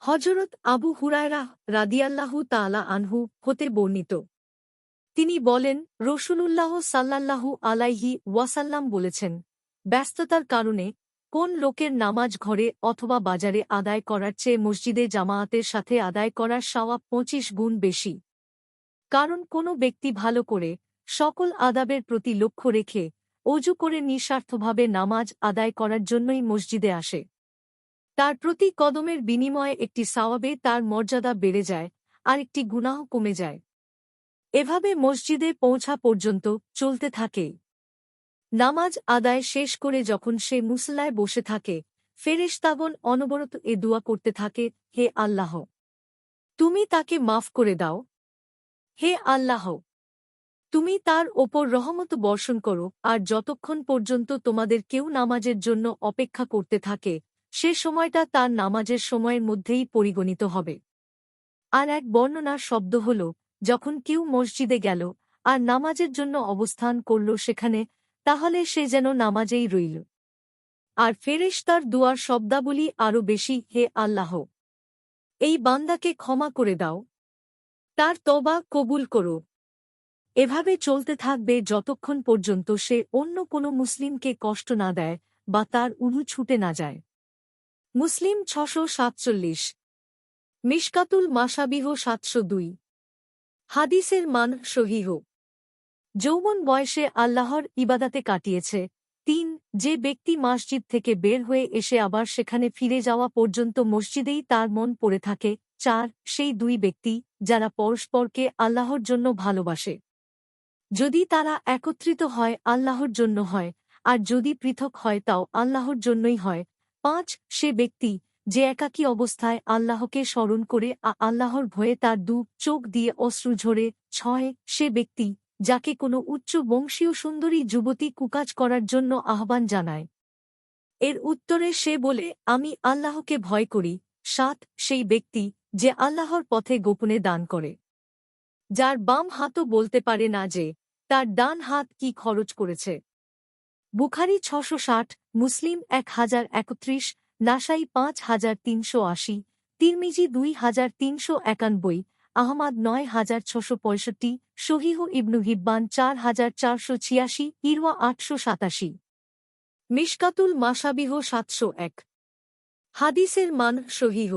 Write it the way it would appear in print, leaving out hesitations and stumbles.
হযরত আবু হুরায়রা রাদিয়াল্লাহু তাআলা আনহু হতে বর্ণিত। তিনি বলেন, রাসূলুল্লাহ সাল্লাল্লাহু আলাইহি ওয়াসাল্লাম বলেছেন, ব্যস্ততার কারণে কোন লোকের নামাজ ঘরে অথবা বাজারে আদায় করার চেয়ে মসজিদে জামায়াতের সাথে আদায় করার সওয়াব ২৫ গুণ বেশি। কারণ কোনো ব্যক্তি ভালো করে সকল আদাবের প্রতি লক্ষ্য রেখে অজু করে নিঃস্বার্থভাবে নামাজ আদায় করার জন্যই মসজিদে আসে। তার প্রতি কদমের বিনিময়ে একটি সওয়াবে তার মর্যাদা বেড়ে যায়, আর একটি গুনাহ কমে যায়। এভাবে মসজিদে পৌঁছা পর্যন্ত চলতে থাকে। নামাজ আদায় শেষ করে যখন সে মুসল্লায় বসে থাকে, ফেরেশতাগণ অনবরত এ দুআ করতে থাকে, হে আল্লাহ, তুমি তাকে মাফ করে দাও। হে আল্লাহ, তুমি তার ওপর রহমত বর্ষণ করো। আর যতক্ষণ পর্যন্ত তোমাদের কেউ নামাজের জন্য অপেক্ষা করতে থাকে, সে সময়টা তার নামাজের সময়ের মধ্যেই পরিগণিত হবে। আর এক বর্ণনার শব্দ হল, যখন কেউ মসজিদে গেল আর নামাজের জন্য অবস্থান করল সেখানে, তাহলে সে যেন নামাজেই রইল। আর ফেরেশতার দুআর শব্দাবলী আরও বেশি, হে আল্লাহ, এই বান্দাকে ক্ষমা করে দাও, তার তওবা কবুল করো। এভাবে চলতে থাকবে যতক্ষণ পর্যন্ত সে অন্য কোনো মুসলিমকে কষ্ট না দেয় বা তার উরু ছুটে না যায়। মুসলিম ৬৪৭। মিশকাতুল মাসাবিহ ৭০২। হাদিসের মান সহিহ। যৌবন বয়সে আল্লাহর ইবাদাতে কাটিয়েছে। ৩ যে ব্যক্তি মসজিদ থেকে বের হয়ে এসে আবার সেখানে ফিরে যাওয়া পর্যন্ত মসজিদেই তার মন পড়ে থাকে। ৪ সেই দুই ব্যক্তি যারা পরস্পরকে আল্লাহর জন্য ভালোবাসে। যদি তারা একত্রিত হয় আল্লাহর জন্য হয়, আর যদি পৃথক হয় তাও আল্লাহর জন্যই হয়। ৫ সে ব্যক্তি যে একাকী অবস্থায় আল্লাহকে স্মরণ করে আল্লাহর ভয়ে তার চোখ দিয়ে অশ্রু ঝরে। ৬ সে ব্যক্তি যাকে কোনো উচ্চ বংশীয় সুন্দরী যুবতী কুকাজ করার জন্য আহ্বান জানায়, এর উত্তরে সে বলে, আমি আল্লাহকে ভয় করি। ৭ সেই ব্যক্তি যে আল্লাহর পথে গোপনে দান করে, যার বাম হাতও বলতে পারে না যে তার ডান হাত কি খরচ করেছে। বুখারী ৬৬০, মুসলিম ১০৩১, নাসাই ৫৩৮০, তিরমিজি ২৩৯১, আহমাদ ৯৬৬৫, সহিহ ইবনু হিব্বান ৪৪৮৬, ইরওয়া ৮৮৭। মিশকাতুল মাসাবিহ ৭০১। হাদিসের মান সহিহ।